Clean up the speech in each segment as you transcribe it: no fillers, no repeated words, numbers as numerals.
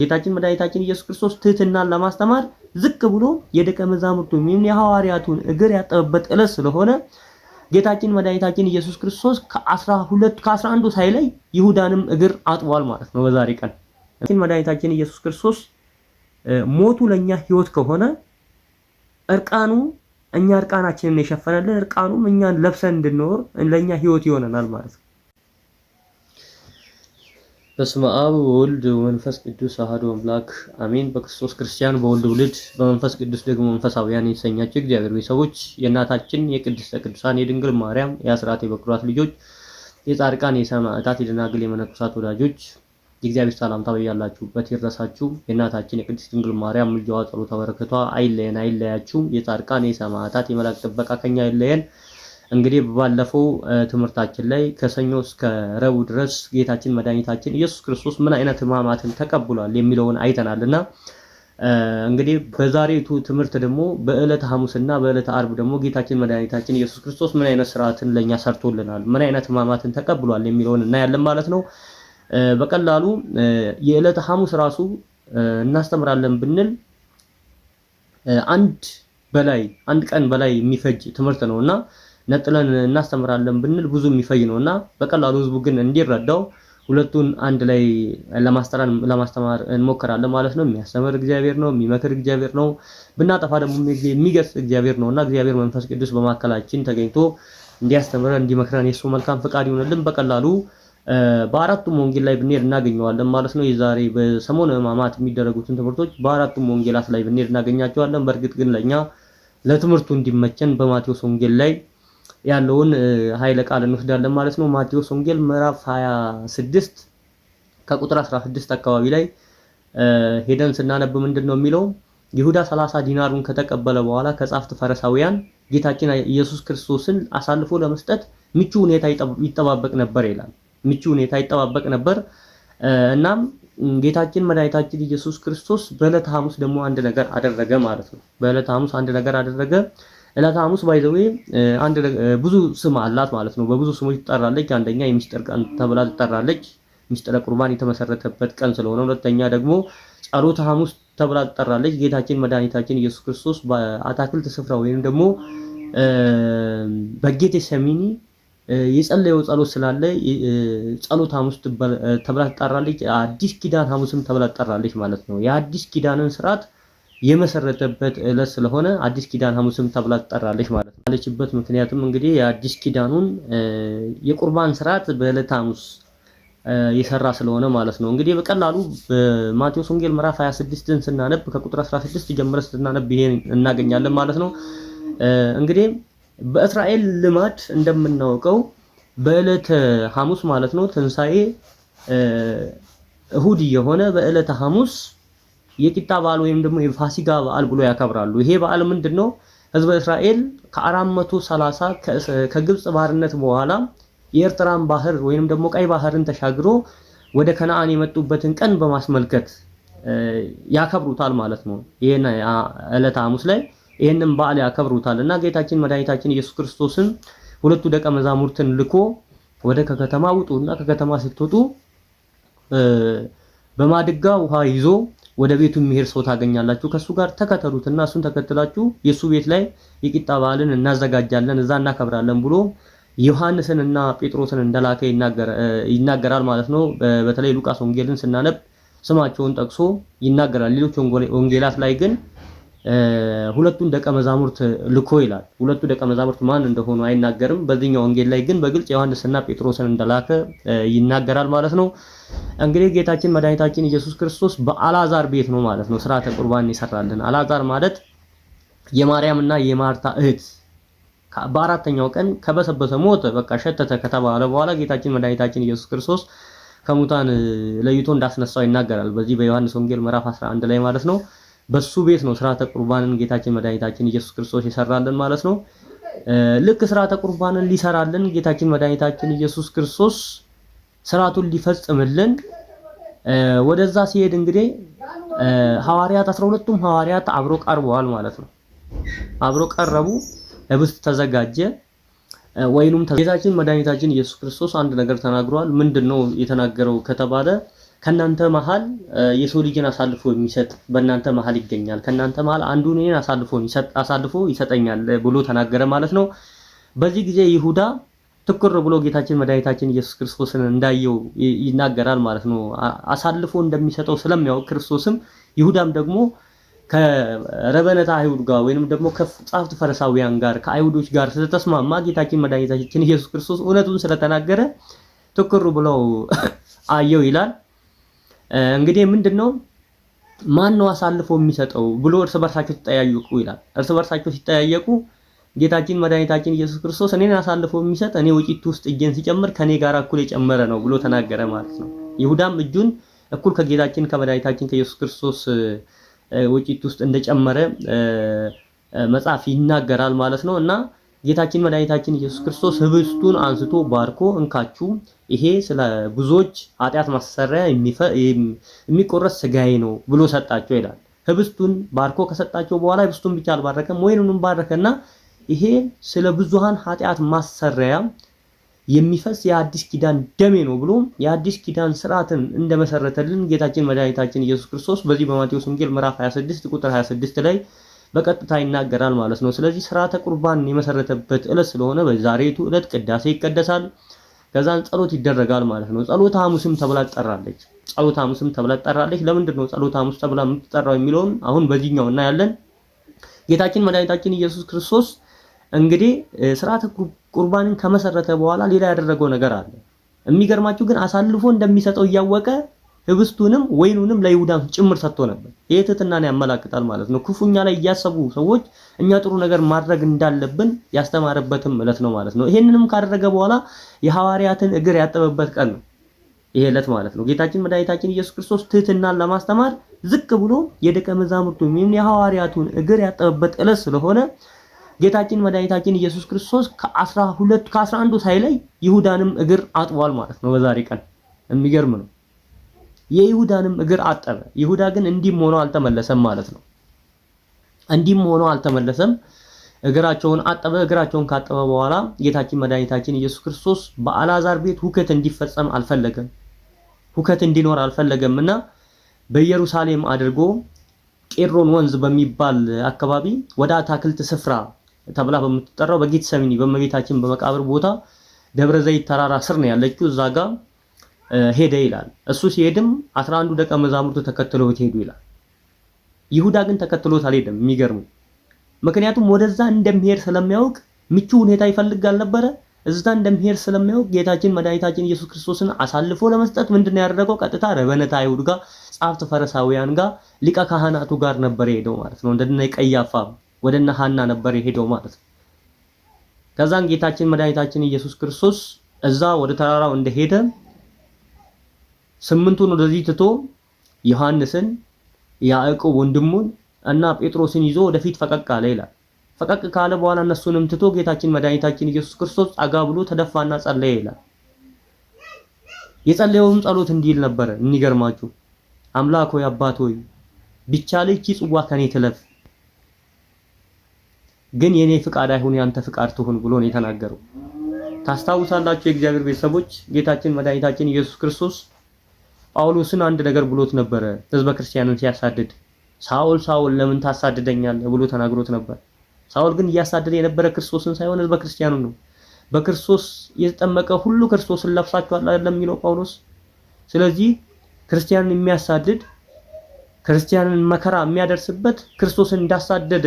ጌታችን መድኃኒታችን ኢየሱስ ክርስቶስ ትህትናን ለማስተማር ዝቅ ብሎ የደቀ መዛሙርቱን የሐዋርያቱን እግር ያጠበበት ዕለት ስለሆነ ጌታችን መድኃኒታችን ኢየሱስ ክርስቶስ ከ11 ሳይለይ ይሁዳንም እግር አጥቧል ማለት ነው በዛሬ ቀን። ጌታችን መድኃኒታችን ኢየሱስ ክርስቶስ ሞቱ ለኛ ህይወት ከሆነ እርቃኑ እኛ እርቃናችንን የሸፈነልን እርቃኑም እኛን ለብሰን እንድንኖር ለኛ ህይወት ይሆነናል ማለት ነው። በስመ አብ ወወልድ ወመንፈስ ቅዱስ አሐዱ አምላክ አሜን። በክርስቶስ ክርስቲያን በወልድ ውልድ በመንፈስ ቅዱስ ደግሞ መንፈሳውያን የተሰኛችሁ እግዚአብሔር ቤተሰቦች የእናታችን የቅድስተ ቅዱሳን የድንግል ማርያም የአስራት የበኩራት ልጆች የጻድቃን የሰማዕታት የደናግል የመነኮሳት ወዳጆች የእግዚአብሔር ሰላምታ በያላችሁበት ይድረሳችሁ። የእናታችን የቅድስት ድንግል ማርያም ምልጃዋ ጸሎቷ በረከቷ አይለየን አይለያችሁ። የጻድቃን የሰማዕታት የመላእክት ጥበቃ ከኛ አይለየን። እንግዲህ ባለፈው ትምህርታችን ላይ ከሰኞ እስከ ረቡዕ ድረስ ጌታችን መድኃኒታችን ኢየሱስ ክርስቶስ ምን አይነት ሕማማትን ተቀብሏል የሚለውን አይተናልና እንግዲህ በዛሬቱ ትምህርት ደግሞ በዕለተ ሐሙስና በዕለተ ዓርብ ደግሞ ጌታችን መድኃኒታችን ኢየሱስ ክርስቶስ ምን አይነት ስርዓትን ለኛ ሰርቶልናል፣ ምን አይነት ሕማማትን ተቀብሏል የሚለውን እናያለን ማለት ነው። በቀላሉ የዕለተ ሐሙስ ራሱ እናስተምራለን ብንል አንድ ቀን በላይ የሚፈጅ ትምህርት ነውና ነጥለን እናስተምራለን ብንል ብዙ የሚፈጅ ነውና በቀላሉ ህዝቡ ግን እንዲረዳው ሁለቱን አንድ ላይ ለማስተማር እንሞክራለን ማለት ነው። የሚያስተምር እግዚአብሔር ነው፣ የሚመክር እግዚአብሔር ነው፣ ብናጠፋ ደግሞ የሚገስጽ እግዚአብሔር ነውና እግዚአብሔር መንፈስ ቅዱስ በማከላችን ተገኝቶ እንዲያስተምረን እንዲመክረን የሱ መልካም ፍቃድ ይሁንልን። በቀላሉ በአራቱም ወንጌል ላይ ብንሄድ እናገኘዋለን ማለት ነው። የዛሬ በሰሞነ ሕማማት የሚደረጉትን ትምህርቶች በአራቱም ወንጌላት ላይ ብንሄድ እናገኛቸዋለን። በእርግጥ ግን ለኛ ለትምህርቱ እንዲመቸን በማቴዎስ ወንጌል ላይ ያለውን ኃይለ ቃል እንወስዳለን ማለት ነው። ማቴዎስ ወንጌል ምዕራፍ 26 ከቁጥር 16 አካባቢ ላይ ሄደን ስናነብ ምንድነው የሚለው? ይሁዳ 30 ዲናሩን ከተቀበለ በኋላ ከጻፍት ፈሪሳውያን ጌታችን ኢየሱስ ክርስቶስን አሳልፎ ለመስጠት ምቹ ሁኔታ ይጠባበቅ ነበር ይላል። ምቹ ሁኔታ ይጠባበቅ ነበር። እናም ጌታችን መድኃኒታችን ኢየሱስ ክርስቶስ በዕለተ ሐሙስ ደግሞ አንድ ነገር አደረገ ማለት ነው። በዕለተ ሐሙስ አንድ ነገር አደረገ። ዕለተ ሐሙስ ባይዘዌ ብዙ ስም አላት ማለት ነው። በብዙ ስሞች ትጠራለች። አንደኛ የሚስጥር ቀን ተብላ ትጠራለች፣ ሚስጥረ ቁርባን የተመሰረተበት ቀን ስለሆነ። ሁለተኛ ደግሞ ጸሎተ ሐሙስ ተብላ ትጠራለች። ጌታችን መድኃኒታችን ኢየሱስ ክርስቶስ በአታክልት ስፍራ ወይንም ደግሞ በጌቴሰማኒ የጸለየው ጸሎት ስላለ ጸሎተ ሐሙስ ተብላ ትጠራለች። አዲስ ኪዳን ሐሙስም ተብላ ትጠራለች ማለት ነው። የአዲስ ኪዳንን ስርዓት የመሰረተበት ዕለት ስለሆነ አዲስ ኪዳን ሐሙስም ተብላ ትጠራለች ማለት ነው። ያለችበት ምክንያቱም እንግዲህ የአዲስ ኪዳኑን የቁርባን ስርዓት በዕለተ ሐሙስ የሰራ ስለሆነ ማለት ነው። እንግዲህ በቀላሉ በማቴዎስ ወንጌል ምዕራፍ 26ን ስናነብ ከቁጥር 16 ጀምረን ስናነብ ይሄን እናገኛለን ማለት ነው። እንግዲህ በእስራኤል ልማድ እንደምናውቀው በዕለተ ሐሙስ ማለት ነው ትንሳኤ እሁድ የሆነ በዕለተ ሐሙስ የቂጣ በዓል ወይም ደግሞ የፋሲካ በዓል ብሎ ያከብራሉ። ይሄ በዓል ምንድነው? ህዝበ እስራኤል ከ430 ከግብጽ ባርነት በኋላ የኤርትራን ባህር ወይም ደግሞ ቀይ ባህርን ተሻግሮ ወደ ከነዓን የመጡበትን ቀን በማስመልከት ያከብሩታል ማለት ነው። ይሄን ዕለተ ሐሙስ ላይ ይሄንን በዓል ያከብሩታልና ጌታችን መድኃኒታችን ኢየሱስ ክርስቶስን ሁለቱ ደቀ መዛሙርትን ልኮ ወደ ከከተማ ውጡና ከከተማ ስትወጡ በማድጋ ውሃ ይዞ ወደ ቤቱ የሚሄድ ሰው ታገኛላችሁ፣ ከሱ ጋር ተከተሉትና እሱን ተከትላችሁ የሱ ቤት ላይ የቂጣ በዓልን እናዘጋጃለን፣ እዛ እናከብራለን ብሎ ዮሐንስንና ጴጥሮስን እንደላከ ይናገራል ማለት ነው። በተለይ ሉቃስ ወንጌልን ስናነብ ስማቸውን ጠቅሶ ይናገራል። ሌሎች ወንጌላት ላይ ግን ሁለቱን ደቀ መዛሙርት ልኮ ይላል። ሁለቱ ደቀ መዛሙርት ማን እንደሆኑ አይናገርም። በዚህኛው ወንጌል ላይ ግን በግልጽ ዮሐንስና ጴጥሮስን እንደላከ ይናገራል ማለት ነው። እንግዲህ ጌታችን መድኃኒታችን ኢየሱስ ክርስቶስ በአልዓዛር ቤት ነው ማለት ነው ሥርዓተ ቁርባን ይሰራልን። አልዓዛር ማለት የማርያምና የማርታ እህት በአራተኛው ቀን ከበሰበሰ ሞተ፣ በቃ ሸተተ ከተባለ በኋላ ጌታችን መድኃኒታችን ኢየሱስ ክርስቶስ ከሙታን ለይቶ እንዳስነሳው ይናገራል። በዚህ በዮሐንስ ወንጌል ምዕራፍ 11 ላይ ማለት ነው። በሱ ቤት ነው ሥርዓተ ቁርባንን ጌታችን መድኃኒታችን ኢየሱስ ክርስቶስ ይሰራልን ማለት ነው። ልክ ሥርዓተ ቁርባንን ሊሰራልን ጌታችን መድኃኒታችን ኢየሱስ ክርስቶስ ሥርዓቱን ሊፈጽምልን ወደዛ ሲሄድ እንግዲህ ሐዋርያት 12ቱም ሐዋርያት አብሮ ቀርበዋል ማለት ነው። አብሮ ቀረቡ። ህብስት ተዘጋጀ፣ ወይኑም ጌታችን መድኃኒታችን ኢየሱስ ክርስቶስ አንድ ነገር ተናግሯል። ምንድነው የተናገረው ከተባለ ከናንተ መሃል የሰው ልጅን አሳልፎ የሚሰጥ በእናንተ መሃል ይገኛል፣ ከናንተ መሃል አንዱን እኔን አሳልፎ ይሰጠኛል ብሎ ተናገረ ማለት ነው። በዚህ ጊዜ ይሁዳ ትኩር ብሎ ጌታችን መድኃኒታችን ኢየሱስ ክርስቶስን እንዳየው ይናገራል ማለት ነው። አሳልፎ እንደሚሰጠው ስለሚያውቅ ክርስቶስም ይሁዳም ደግሞ ከረበነታ አይሁድ ጋር ወይንም ደግሞ ከጻፍት ፈሪሳውያን ጋር ከአይሁዶች ጋር ስለተስማማ ጌታችን መድኃኒታችን ኢየሱስ ክርስቶስ እውነቱን ስለተናገረ ትኩር ብሎ አየው ይላል። እንግዲህ ምንድነው ማን ነው አሳልፎ የሚሰጠው ብሎ እርስ በርሳቸው ተጠያየቁ ይላል። እርስ በርሳቸው ሲጠያየቁ ጌታችን መድኃኒታችን ኢየሱስ ክርስቶስ እኔን አሳልፎ የሚሰጥ እኔ ወጪቱ ውስጥ እጄን ሲጨምር ከኔ ጋር እኩል የጨመረ ነው ብሎ ተናገረ ማለት ነው። ይሁዳም እጁን እኩል ከጌታችን ከመድኃኒታችን ከኢየሱስ ክርስቶስ ወጪቱ ውስጥ እንደጨመረ መጽሐፍ ይናገራል ማለት ነው። እና ጌታችን መድኃኒታችን ኢየሱስ ክርስቶስ ህብስቱን አንስቶ ባርኮ እንካችሁ ይሄ ስለ ብዙዎች ኃጢአት ማሰሪያ የሚቆረስ ስጋዬ ነው ብሎ ሰጣቸው ይላል። ህብስቱን ባርኮ ከሰጣቸው በኋላ ህብስቱን ብቻ አልባረከም፣ ወይኑንም ባረከና ይሄ ስለ ብዙሃን ኃጢአት ማሰሪያ የሚፈስ የአዲስ ኪዳን ደሜ ነው ብሎ የአዲስ ኪዳን ስርዓትን እንደመሰረተልን ጌታችን መድኃኒታችን ኢየሱስ ክርስቶስ በዚህ በማቴዎስ ወንጌል ምዕራፍ 26 ቁጥር 26 ላይ በቀጥታ ይናገራል ማለት ነው። ስለዚህ ስርዓተ ቁርባን የመሰረተበት ዕለት ስለሆነ በዛሬቱ ዕለት ቅዳሴ ይቀደሳል፣ ከዛን ጸሎት ይደረጋል ማለት ነው። ጸሎተ ሐሙስም ተብላ ትጠራለች። ጸሎተ ሐሙስም ተብላ ትጠራለች። ለምንድን ነው ጸሎተ ሐሙስ ተብላ የምትጠራው የሚለውን አሁን በዚህኛው እናያለን። ጌታችን መድኃኒታችን ኢየሱስ ክርስቶስ እንግዲህ ስርዓተ ቁርባንን ከመሰረተ በኋላ ሌላ ያደረገው ነገር አለ። የሚገርማችሁ ግን አሳልፎ እንደሚሰጠው እያወቀ ህብስቱንም ወይኑንም ለይሁዳ ጭምር ሰጥቶ ነበር። ይሄ ትህትናን ያመላክታል ማለት ነው። ክፉኛ ላይ እያሰቡ ሰዎች እኛ ጥሩ ነገር ማድረግ እንዳለብን ያስተማረበትም ዕለት ነው ማለት ነው። ይሄንንም ካደረገ በኋላ የሐዋርያትን እግር ያጠበበት ቀን ነው ይሄ ዕለት ማለት ነው። ጌታችን መድኃኒታችን ኢየሱስ ክርስቶስ ትህትናን ለማስተማር ዝቅ ብሎ የደቀ መዛሙርቱን የሐዋርያቱን እግር ያጠበበት ዕለት ስለሆነ ጌታችን መድኃኒታችን ኢየሱስ ክርስቶስ ከ11 ሳይለይ ይሁዳንም እግር አጥቧል ማለት ነው በዛሬ ቀን። የሚገርም ነው። የይሁዳንም እግር አጠበ። ይሁዳ ግን እንዲህም ሆኖ አልተመለሰም ማለት ነው። እንዲህም ሆኖ አልተመለሰም። እግራቸውን አጠበ። እግራቸውን ካጠበ በኋላ ጌታችን መድኃኒታችን ኢየሱስ ክርስቶስ በአልዓዛር ቤት ሁከት እንዲፈጸም አልፈለገም። ሁከት እንዲኖር አልፈለገምና በኢየሩሳሌም አድርጎ ቄድሮን ወንዝ በሚባል አካባቢ ወደ አታክልት ስፍራ ተብላ በምትጠራው በጌትሰሚኒ በእመቤታችን በመቃብር ቦታ ደብረ ዘይት ተራራ ስር ነው ያለችው። እዛ ጋር ሄደ ይላል። እሱ ሲሄድም 11 ደቀ መዛሙርቱ ተከትለውት ሄዱ ይላል። ይሁዳ ግን ተከትሎት አልሄደም። የሚገርም ምክንያቱም ወደዛ እንደሚሄድ ስለሚያውቅ ምቹ ሁኔታ ይፈልጋል ነበር። እዛ እንደሚሄድ ስለሚያውቅ ጌታችን መድኃኒታችን ኢየሱስ ክርስቶስን አሳልፎ ለመስጠት ምንድነው ያደረገው? ቀጥታ ረበነታ አይሁድ ጋር ጻፍት ፈሪሳውያን ጋር ሊቀ ካህናቱ ጋር ነበር የሄደው ማለት ነው። እንደነ ቀያፋ ወደነ ሐና ነበር የሄደው ማለት ነው። ከዛን ጌታችን መድኃኒታችን ኢየሱስ ክርስቶስ እዛ ወደ ተራራው እንደሄደ 8ቱን ወደዚህ ትቶ ዮሐንስን፣ ያዕቆብ ወንድሙን እና ጴጥሮስን ይዞ ወደፊት ፈቀቅ አለ ይላል። ፈቀቅ ካለ በኋላ እነሱንም ትቶ ጌታችን መድኃኒታችን ኢየሱስ ክርስቶስ አጋ ብሎ ተደፋና ጸለየ ይላል። የጸለየውም ጸሎት እንዲል ነበር። እንይገርማችሁ አምላክ ሆይ አባት ሆይ ቢቻልህ ይህች ጽዋ ከኔ ትለፍ፣ ግን የኔ ፍቃድ አይሁን ያንተ ፍቃድ ትሁን ብሎ ነው የተናገረው። ታስታውሳላችሁ የእግዚአብሔር ቤተሰቦች ጌታችን መድኃኒታችን ኢየሱስ ክርስቶስ ጳውሎስን አንድ ነገር ብሎት ነበረ። ህዝበ ክርስቲያንን ሲያሳድድ ሳኦል ሳኦል ለምን ታሳድደኛለህ ብሎ ተናግሮት ነበር። ሳኦል ግን እያሳደደ የነበረ ክርስቶስን ሳይሆን ህዝበ ክርስቲያኑን ነው። በክርስቶስ የተጠመቀ ሁሉ ክርስቶስን ለብሳችኋል አይደለም የሚለው ጳውሎስ። ስለዚህ ክርስቲያንን የሚያሳድድ ክርስቲያንን መከራ የሚያደርስበት ክርስቶስን እንዳሳደደ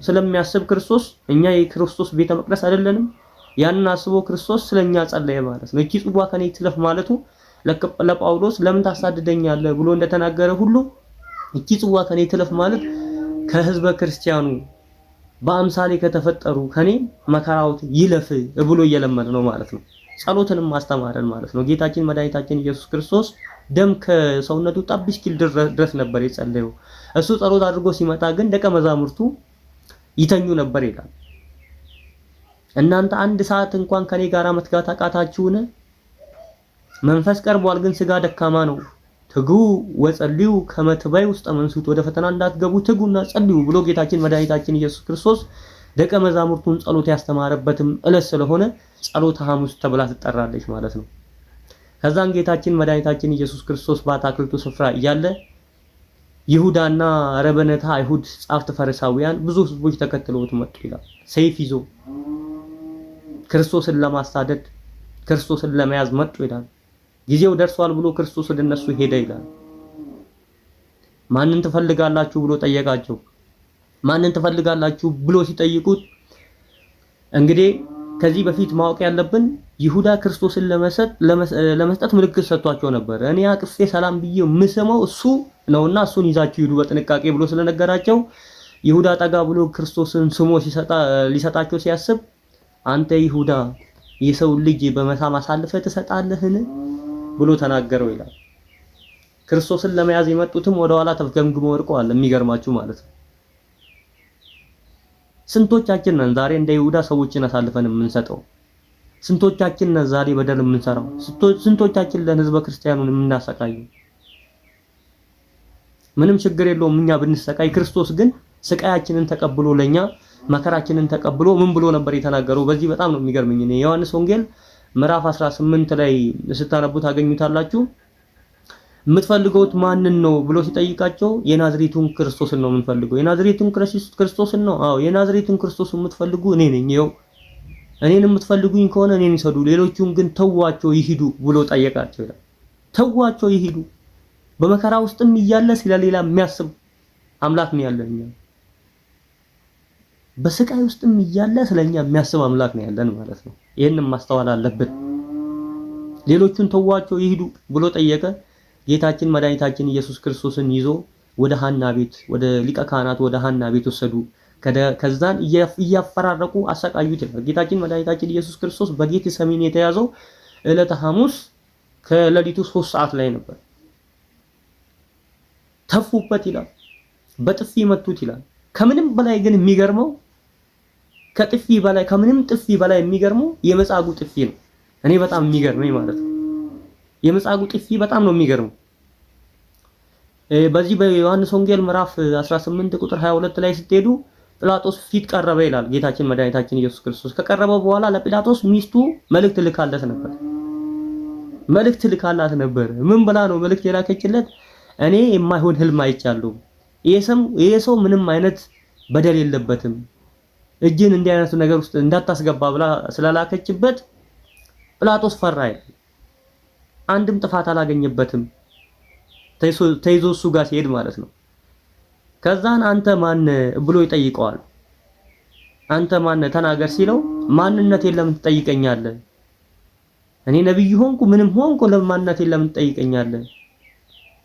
ስለሚያስብ ክርስቶስ እኛ የክርስቶስ ቤተ መቅደስ አይደለንም? ያንን አስቦ ክርስቶስ ስለኛ ጸለየ ማለት ነው። እቺ ጽዋ ከኔ ትለፍ ማለቱ ለጳውሎስ ለምን ታሳድደኛለህ ብሎ እንደተናገረ ሁሉ እቺ ጽዋ ከኔ ትለፍ ማለት ከህዝበ ክርስቲያኑ በአምሳሌ ከተፈጠሩ ከኔ መከራው ይለፍ ብሎ እየለመነ ነው ማለት ነው። ጸሎትንም ማስተማረን ማለት ነው። ጌታችን መድኃኒታችን ኢየሱስ ክርስቶስ ደም ከሰውነቱ ጠብ እስኪል ድረስ ነበር የጸለየው። እሱ ጸሎት አድርጎ ሲመጣ ግን ደቀ መዛሙርቱ ይተኙ ነበር ይላል። እናንተ 1 ሰዓት እንኳን ከኔ ጋር መትጋት አቃታችሁን? መንፈስ ቀርቧል ግን ስጋ ደካማ ነው። ትጉ ወጸልዩ ከመትባይ ውስጥ መንሱት፣ ወደ ፈተና እንዳትገቡ ትጉና ጸልዩ ብሎ ጌታችን መድኃኒታችን ኢየሱስ ክርስቶስ ደቀ መዛሙርቱን ጸሎት ያስተማረበትም ዕለት ስለሆነ ጸሎተ ሐሙስ ተብላ ትጠራለች ማለት ነው። ከዛን ጌታችን መድኃኒታችን ኢየሱስ ክርስቶስ በአታክልቱ ስፍራ እያለ ይሁዳና ረበነታ አይሁድ ጻፍት ፈሪሳውያን ብዙ ህዝቦች ተከትለውት መጡ ይላል። ሰይፍ ይዞ ክርስቶስን ለማሳደድ ክርስቶስን ለመያዝ መጡ ይላል። ጊዜው ደርሷል ብሎ ክርስቶስ ወደ እነሱ ሄደ ይላል። ማንን ትፈልጋላችሁ ብሎ ጠየቃቸው። ማንን ትፈልጋላችሁ ብሎ ሲጠይቁት እንግዲህ ከዚህ በፊት ማወቅ ያለብን ይሁዳ ክርስቶስን ለመስጠት ምልክት ሰጥቷቸው ነበር። እኔ አቅፌ ሰላም ብዬ የምስመው እሱ ነውና እሱን ይዛችሁ ሂዱ በጥንቃቄ ብሎ ስለነገራቸው ይሁዳ ጠጋ ብሎ ክርስቶስን ስሞ ሊሰጣቸው ሲያስብ አንተ ይሁዳ የሰው ልጅ በመሳም አሳልፈህ ትሰጣለህን ብሎ ተናገረው ይላል። ክርስቶስን ለመያዝ የመጡትም ወደ ኋላ ተፍገምግመው ወድቀዋል። የሚገርማችሁ ማለት ነው። ስንቶቻችን ነን ዛሬ እንደ ይሁዳ ሰዎችን አሳልፈን የምንሰጠው? ስንቶቻችን ነን ዛሬ በደል የምንሰራው? ስንቶቻችን ለህዝበ ክርስቲያኑን የምናሰቃየው? ምንም ችግር የለውም እኛ ብንሰቃይ፣ ክርስቶስ ግን ስቃያችንን ተቀብሎ ለኛ መከራችንን ተቀብሎ ምን ብሎ ነበር የተናገረው? በዚህ በጣም ነው የሚገርመኝ። እኔ ዮሐንስ ወንጌል ምዕራፍ 18 ላይ ስታነቡት ታገኙታላችሁ። የምትፈልገውት ማንን ነው ብሎ ሲጠይቃቸው የናዝሬቱን ክርስቶስን ነው የምንፈልገው። የናዝሬቱን ክርስቶስን ነው? አዎ የናዝሬቱን ክርስቶስን የምትፈልጉ እኔ ነኝ። ይኸው እኔን የምትፈልጉኝ ከሆነ እኔን ይሰዱ፣ ሌሎቹን ግን ተዋቸው ይሂዱ ብሎ ጠየቃቸው ይላል። ተዋቸው ይሂዱ። በመከራ ውስጥም እያለ ስለሌላ የሚያስብ አምላክ ነው ያለን። በስቃይ ውስጥም እያለ ስለኛ የሚያስብ አምላክ ነው ያለን ማለት ነው። ይሄንን ማስተዋል አለብን። ሌሎቹን ተዋቸው ይሂዱ ብሎ ጠየቀ። ጌታችን መድኃኒታችን ኢየሱስ ክርስቶስን ይዞ ወደ ሐና ቤት ወደ ሊቀ ካህናት ወደ ሐና ቤት ወሰዱ። ከዛን እያፈራረቁ አሰቃዩት ይላል። ጌታችን መድኃኒታችን ኢየሱስ ክርስቶስ በጌቴሰማኒ የተያዘው ዕለተ ሐሙስ ከሌሊቱ 3 ሰዓት ላይ ነበር። ተፉበት ይላል። በጥፊ መቱት ይላል። ከምንም በላይ ግን የሚገርመው ከጥፊ በላይ ከምንም ጥፊ በላይ የሚገርመው የመጻጉዕ ጥፊ ነው። እኔ በጣም የሚገርመኝ ማለት ነው የመጻጉዕ ጥፊ በጣም ነው የሚገርመው። በዚህ በዮሐንስ ወንጌል ምዕራፍ 18 ቁጥር 22 ላይ ስትሄዱ ጲላጦስ ፊት ቀረበ ይላል። ጌታችን መድኃኒታችን ኢየሱስ ክርስቶስ ከቀረበ በኋላ ለጲላጦስ ሚስቱ መልእክት ልካለት ነበር። መልእክት ልካላት ነበር። ምን ብላ ነው መልእክት የላከችለት? እኔ የማይሆን ህልም አይቻለሁ። ይሄ ሰው ምንም አይነት በደል የለበትም፣ እጅን እንዲህ አይነቱ ነገር ውስጥ እንዳታስገባ ብላ ስለላከችበት ጲላጦስ ፈራ ይላል። አንድም ጥፋት አላገኘበትም ተይዞ እሱ ጋር ሲሄድ ማለት ነው። ከዛን አንተ ማን ብሎ ይጠይቀዋል። አንተ ማን ተናገር ሲለው ማንነቴን ለምን ትጠይቀኛለህ? እኔ ነብይ ሆንኩ ምንም ሆንኩ ለማንነቴን ለምን ትጠይቀኛለህ?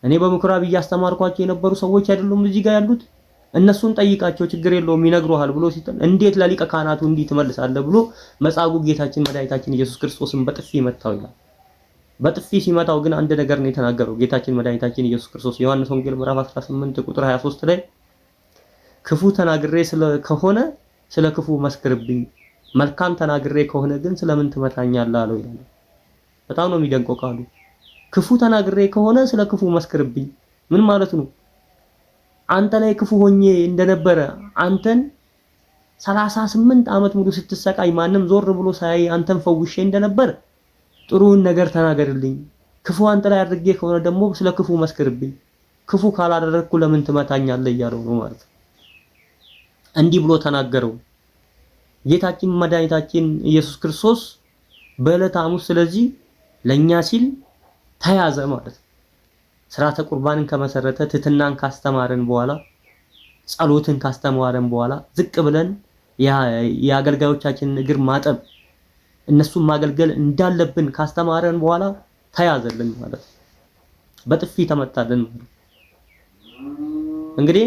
እኔ በምኩራብ እያስተማርኳቸው የነበሩ ሰዎች አይደሉም እዚህ ጋር ያሉት? እነሱን ጠይቃቸው ችግር የለውም ይነግሩሃል ብሎ ሲል እንዴት ለሊቀ ካህናቱ እንዲህ ትመልሳለህ ብሎ መጻጉዕ ጌታችን መድኃኒታችን ኢየሱስ ክርስቶስን በጥፊ መታው ይላል። በጥፊ ሲመታው ግን አንድ ነገር ነው የተናገረው ጌታችን መድኃኒታችን ኢየሱስ ክርስቶስ ዮሐንስ ወንጌል ምዕራፍ 18 ቁጥር 23 ላይ ክፉ ተናግሬ ከሆነ ስለ ክፉ መስክርብኝ፣ መልካም ተናግሬ ከሆነ ግን ስለምን ትመታኛለህ አለው ይላል። በጣም ነው የሚደንቀው ቃሉ። ክፉ ተናግሬ ከሆነ ስለ ክፉ መስክርብኝ ምን ማለት ነው? አንተ ላይ ክፉ ሆኜ እንደነበረ አንተን 38 ዓመት ሙሉ ስትሰቃይ ማንም ዞር ብሎ ሳይ አንተን ፈውሼ እንደነበር ጥሩን ነገር ተናገርልኝ። ክፉ አንተ ላይ አድርጌ ከሆነ ደግሞ ስለ ክፉ መስክርብኝ። ክፉ ካላደረግኩ ለምን ትመታኛለህ እያለው ነው ማለት ነው። እንዲህ ብሎ ተናገረው ጌታችን መድኃኒታችን ኢየሱስ ክርስቶስ በዕለተ ሐሙስ። ስለዚህ ለኛ ሲል ተያዘ ማለት ነው። ሥርዓተ ቁርባንን ከመሰረተ ትሕትናን ካስተማረን በኋላ ጸሎትን ካስተማረን በኋላ ዝቅ ብለን የአገልጋዮቻችንን እግር ማጠብ እነሱን ማገልገል እንዳለብን ካስተማረን በኋላ ተያዘልን ማለት ነው። በጥፊ ተመታልን ማለት እንግዲህ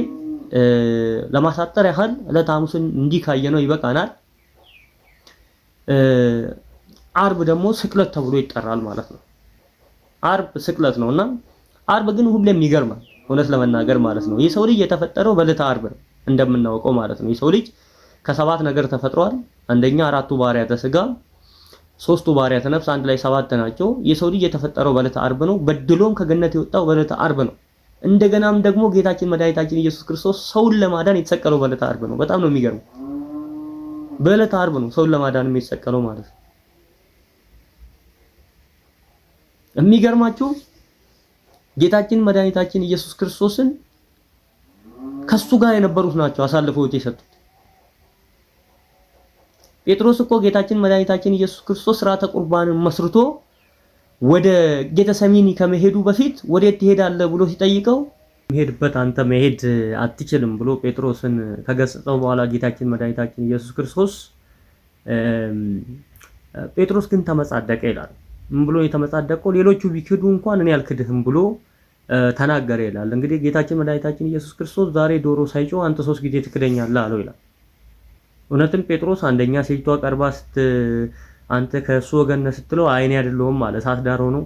ለማሳጠር ያህል ዕለተ ሐሙስን እንዲህ ካየነው ይበቃናል። ዓርብ ደግሞ ስቅለት ተብሎ ይጠራል ማለት ነው። ዓርብ ስቅለት ነውና ዓርብ ግን ሁሌም ይገርማል እውነት ለመናገር ማለት ነው። የሰው ልጅ የተፈጠረው በዕለተ ዓርብ ነው እንደምናውቀው ማለት ነው። የሰው ልጅ ከ7 ነገር ተፈጥሯል። አንደኛ 4ቱ ባህሪያተ ሥጋ፣ 3ቱ ባህሪያተ ነፍስ አንድ ላይ 7 ናቸው። የሰው ልጅ የተፈጠረው በዕለተ ዓርብ ነው። በድሎም ከገነት የወጣው በዕለተ ዓርብ ነው። እንደገናም ደግሞ ጌታችን መድኃኒታችን ኢየሱስ ክርስቶስ ሰውን ለማዳን የተሰቀለው በዕለተ ዓርብ ነው። በጣም ነው የሚገርመው። በዕለተ ዓርብ ነው ሰውን ለማዳን የተሰቀለው ማለት ነው። የሚገርማችሁ ጌታችን መድኃኒታችን ኢየሱስ ክርስቶስን ከሱ ጋር የነበሩት ናቸው አሳልፈውት የሰጡት። ጴጥሮስ እኮ ጌታችን መድኃኒታችን ኢየሱስ ክርስቶስ ሥርዓተ ቁርባንን መስርቶ ወደ ጌተሰሚኒ ከመሄዱ በፊት ወዴት ትሄዳለህ ብሎ ሲጠይቀው መሄድበት አንተ መሄድ አትችልም ብሎ ጴጥሮስን ከገሰጸው በኋላ ጌታችን መድኃኒታችን ኢየሱስ ክርስቶስ ጴጥሮስ ግን ተመጻደቀ ይላል። ምን ብሎ የተመጻደቀው? ሌሎቹ ቢክዱ እንኳን እኔ አልክድህም ብሎ ተናገረ ይላል። እንግዲህ ጌታችን መድኃኒታችን ኢየሱስ ክርስቶስ ዛሬ ዶሮ ሳይጮህ አንተ 3 ጊዜ ትክደኛለህ አለው ይላል። እውነትም ጴጥሮስ አንደኛ ሴቷ ቀርባ አንተ ከሱ ወገን ነህ ስትለው አይኔ አይደለሁም ማለት ሳትዳር ሆኖ፣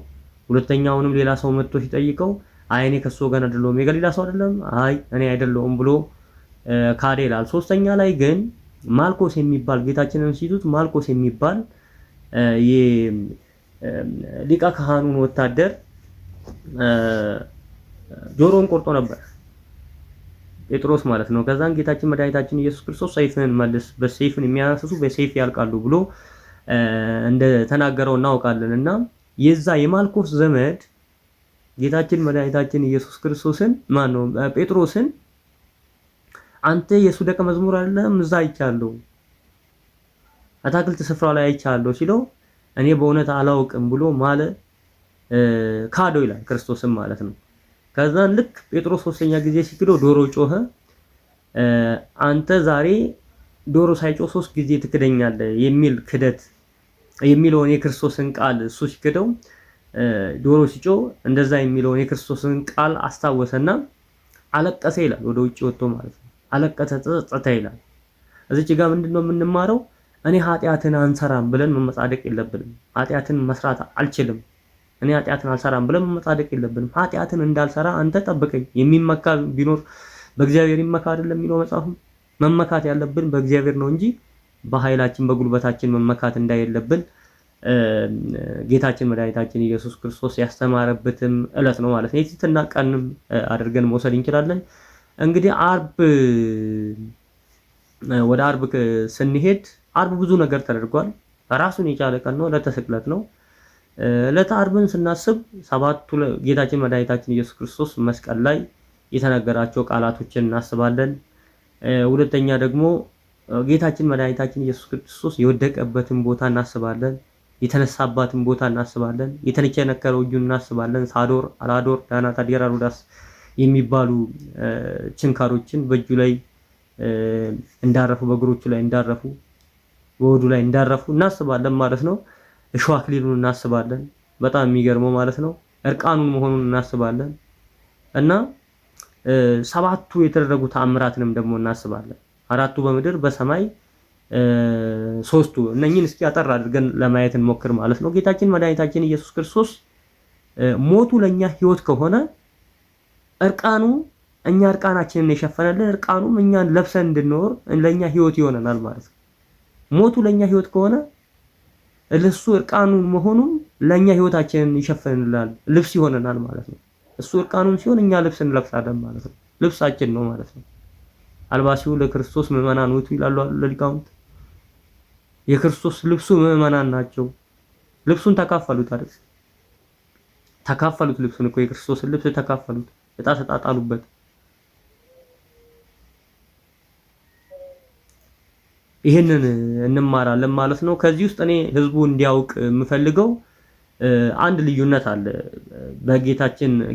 ሁለተኛውንም ሌላ ሰው መጥቶ ሲጠይቀው አይኔ ከሱ ወገን አይደለሁም የገሊላ ሰው አይደለም አይ እኔ አይደለሁም ብሎ ካደ ይላል። ሶስተኛ ላይ ግን ማልኮስ የሚባል ጌታችንን ሲቱት ማልኮስ የሚባል የሊቀ ካህኑን ወታደር ጆሮን ቆርጦ ነበር ጴጥሮስ ማለት ነው። ከዛን ጌታችን መድኃኒታችን ኢየሱስ ክርስቶስ ሰይፍን መልስ፣ በሰይፍን የሚያነሱ በሰይፍ ያልቃሉ ብሎ እንደ ተናገረው እናውቃለን። እና የዛ የማልኮስ ዘመድ ጌታችን መድኃኒታችን ኢየሱስ ክርስቶስን ማነው ጴጥሮስን አንተ የሱ ደቀ መዝሙር አይደለም እዛ አይቻለሁ አታክልት ስፍራ ላይ አይቻለሁ ሲለው እኔ በእውነት አላውቅም ብሎ ማለ ካዶ ይላል ክርስቶስም ማለት ነው። ከዛን ልክ ጴጥሮስ ሶስተኛ ጊዜ ሲክደው ዶሮ ጮኸ። አንተ ዛሬ ዶሮ ሳይጮህ 3 ጊዜ ትክደኛለህ የሚል ክደት የሚለውን የክርስቶስን ቃል እሱ ሲክደው ዶሮ ሲጮህ እንደዛ የሚለውን የክርስቶስን ቃል አስታወሰና አለቀሰ ይላል። ወደ ውጭ ወጥቶ ማለት ነው አለቀሰ፣ ተጸጸተ ይላል። እዚች ጋር ምንድነው የምንማረው? እኔ ኃጢአትን አንሰራም ብለን መመጻደቅ የለብንም። ኃጢአትን መስራት አልችልም እኔ ኃጢአትን አልሰራም ብለን መመጻደቅ የለብንም። ኃጢአትን እንዳልሰራ አንተ ጠብቀኝ። የሚመካ ቢኖር በእግዚአብሔር ይመካ አይደለም የሚለው መጽሐፉ። መመካት ያለብን በእግዚአብሔር ነው እንጂ በኃይላችን በጉልበታችን መመካት እንዳይለብን ጌታችን መድኃኒታችን ኢየሱስ ክርስቶስ ያስተማረበትም ዕለት ነው ማለት ነው። የትህትና ቀንም አድርገን መውሰድ እንችላለን። እንግዲህ ወደ አርብ ስንሄድ አርብ ብዙ ነገር ተደርጓል። ራሱን የቻለ ቀን ነው። ዕለተ ስቅለት ነው። ዕለተ አርብን ስናስብ ሰባቱ ጌታችን መድኃኒታችን ኢየሱስ ክርስቶስ መስቀል ላይ የተነገራቸው ቃላቶችን እናስባለን። ሁለተኛ ደግሞ ጌታችን መድኃኒታችን ኢየሱስ ክርስቶስ የወደቀበትን ቦታ እናስባለን። የተነሳባትን ቦታ እናስባለን። የተነከረው እጁን እናስባለን። ሳዶር፣ አላዶር፣ ዳናት፣ አዲራ፣ ሮዳስ የሚባሉ ችንካሮችን በእጁ ላይ እንዳረፉ፣ በእግሮቹ ላይ እንዳረፉ፣ በወዱ ላይ እንዳረፉ እናስባለን ማለት ነው። እሾህ አክሊሉን እናስባለን። በጣም የሚገርመው ማለት ነው እርቃኑን መሆኑን እናስባለን። እና ሰባቱ የተደረጉ ተአምራትንም ደግሞ እናስባለን። 4ቱ በምድር በሰማይ 3ቱ እነኚህን እስኪ አጠር አድርገን ለማየት እንሞክር ማለት ነው። ጌታችን መድኃኒታችን ኢየሱስ ክርስቶስ ሞቱ ለኛ ህይወት ከሆነ እርቃኑ እኛ እርቃናችንን የሸፈነልን እርቃኑም እኛን ለብሰን እንድንኖር ለኛ ህይወት ይሆነናል ማለት ነው። ሞቱ ለኛ ህይወት ከሆነ እሱ እርቃኑን መሆኑን ለኛ ህይወታችንን ይሸፍንልናል፣ ልብስ ይሆነናል ማለት ነው። እሱ እርቃኑን ሲሆን እኛ ልብስ እንለብሳለን ማለት ነው። ልብሳችን ነው ማለት ነው። አልባሲሁ ለክርስቶስ ምዕመናን ውእቱ ይላሉ ለሊቃውንት። የክርስቶስ ልብሱ ምዕመናን ናቸው። ልብሱን ተካፈሉት አይደል? ተካፈሉት ልብሱን እኮ የክርስቶስን ልብስ ተካፈሉት፣ ዕጣ ተጣጣሉበት። ይሄንን እንማራለን ማለት ነው። ከዚህ ውስጥ እኔ ህዝቡ እንዲያውቅ የምፈልገው አንድ ልዩነት አለ።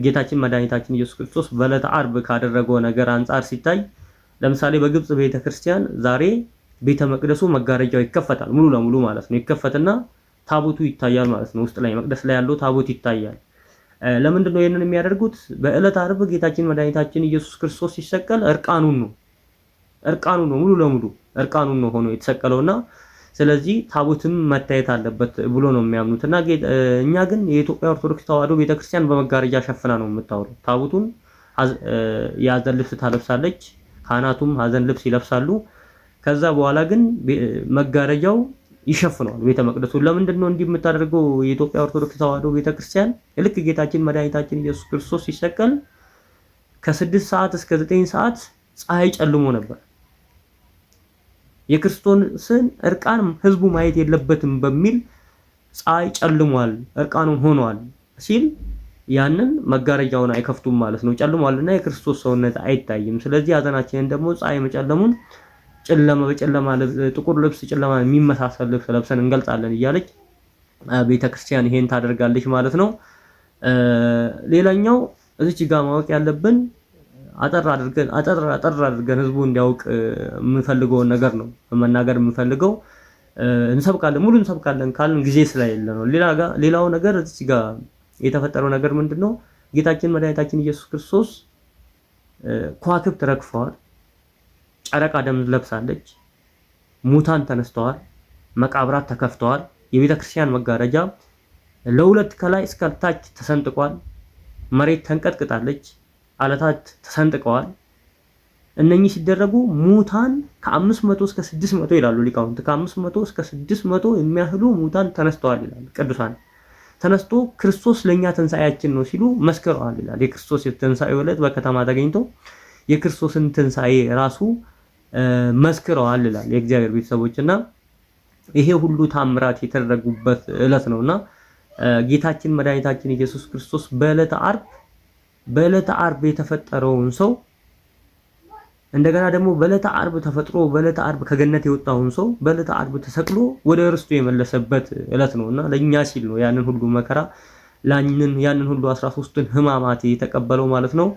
ጌታችን መድኃኒታችን ኢየሱስ ክርስቶስ በዕለተ ዓርብ ካደረገው ነገር አንጻር ሲታይ፣ ለምሳሌ በግብጽ ቤተክርስቲያን ዛሬ ቤተ መቅደሱ መጋረጃው ይከፈታል ሙሉ ለሙሉ ማለት ነው። ይከፈትና ታቦቱ ይታያል ማለት ነው። ውስጥ ላይ መቅደስ ላይ ያለው ታቦት ይታያል። ለምንድን ነው ይሄንን የሚያደርጉት? በዕለተ ዓርብ ጌታችን መድኃኒታችን ኢየሱስ ክርስቶስ ሲሰቀል እርቃኑን ነው ሙሉ ለሙሉ እርቃኑን ነው ሆኖ የተሰቀለውና ስለዚህ ታቦትም መታየት አለበት ብሎ ነው የሚያምኑትና እኛ ግን የኢትዮጵያ ኦርቶዶክስ ተዋሕዶ ቤተክርስቲያን በመጋረጃ ሸፍና ነው የምታወራው። ታቦቱን የሐዘን ልብስ ታለብሳለች፣ ካህናቱም ሐዘን ልብስ ይለብሳሉ። ከዛ በኋላ ግን መጋረጃው ይሸፍነዋል ቤተ መቅደሱን። ለምንድን ነው እንዲህ የምታደርገው የኢትዮጵያ ኦርቶዶክስ ተዋሕዶ ቤተክርስቲያን? ልክ ጌታችን መድኃኒታችን ኢየሱስ ክርስቶስ ሲሰቀል ከ6 ሰዓት እስከ 9 ሰዓት ፀሐይ ጨልሞ ነበር። የክርስቶስን እርቃን ህዝቡ ማየት የለበትም በሚል ፀሐይ ጨልሟል፣ እርቃኑን ሆኗል ሲል ያንን መጋረጃውን አይከፍቱም ማለት ነው። ጨልሟልና የክርስቶስ ሰውነት አይታይም። ስለዚህ ሐዘናችንን ደግሞ ፀሐይ መጨለሙን ጨለማ በጨለማ ጥቁር ልብስ ጨለማ የሚመሳሰል ልብስ ለብሰን እንገልጻለን እያለች ቤተክርስቲያን ይሄን ታደርጋለች ማለት ነው። ሌላኛው እዚች ጋር ማወቅ ያለብን አጠር አድርገን ህዝቡ እንዲያውቅ የምንፈልገውን ነገር ነው መናገር የምንፈልገው። እንሰብካለን ሙሉ እንሰብካለን ካልን ጊዜ ስለሌለ ነው። ሌላው ነገር እዚህ ጋር የተፈጠረው ነገር ምንድነው? ጌታችን መድኃኒታችን ኢየሱስ ክርስቶስ ከዋክብት ረግፈዋል፣ ጨረቃ ደም ለብሳለች፣ ሙታን ተነስተዋል፣ መቃብራት ተከፍተዋል፣ የቤተክርስቲያን መጋረጃ ለሁለት ከላይ እስከ ታች ተሰንጥቋል፣ መሬት ተንቀጥቅጣለች፣ አለታት ተሰንጥቀዋል። እነኚህ ሲደረጉ ሙታን ከ500 እስከ 600 ይላሉ ሊቃውንት። ከ500 እስከ 600 የሚያህሉ ሙታን ተነስተዋል ይላሉ ቅዱሳን። ተነስቶ ክርስቶስ ለኛ ትንሳኤያችን ነው ሲሉ መስክረዋል ይላል። የክርስቶስ የትንሳኤው ዕለት በከተማ ተገኝተው የክርስቶስን ትንሳኤ ራሱ መስክረዋል ይላል የእግዚአብሔር ቤተሰቦችና ይሄ ሁሉ ታምራት የተደረጉበት ዕለት ነውና ጌታችን መድኃኒታችን ኢየሱስ ክርስቶስ በዕለተ ዓርብ የተፈጠረውን ሰው እንደገና ደግሞ በዕለተ ዓርብ ተፈጥሮ በዕለተ ዓርብ ከገነት የወጣውን ሰው በዕለተ ዓርብ ተሰቅሎ ወደ ርስቱ የመለሰበት ዕለት ነውና ለኛ ሲል ነው ያንን ሁሉ መከራ ያንን ሁሉ 13ን ሕማማት የተቀበለው ማለት ነው።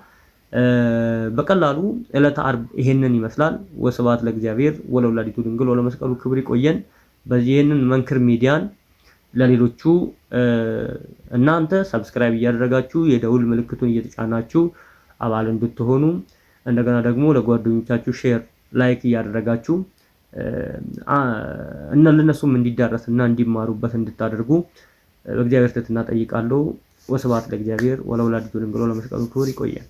በቀላሉ ዕለተ ዓርብ ይሄንን ይመስላል። ወስብሐት ለእግዚአብሔር ወለወላዲቱ ድንግል ወለመስቀሉ ክብር። ይቆየን። በዚህንን መንክር ሚዲያን ለሌሎቹ እናንተ ሰብስክራይብ እያደረጋችሁ የደውል ምልክቱን እየተጫናችሁ አባል እንድትሆኑ እንደገና ደግሞ ለጓደኞቻችሁ ሼር ላይክ እያደረጋችሁ ለነሱም እንዲዳረስና እንዲማሩበት እንድታደርጉ በእግዚአብሔር ትህትና ጠይቃለሁ። ወስብሐት ለእግዚአብሔር ወለወላዲቱ ድንግል ወለመስቀሉ ክብር። ይቆየን።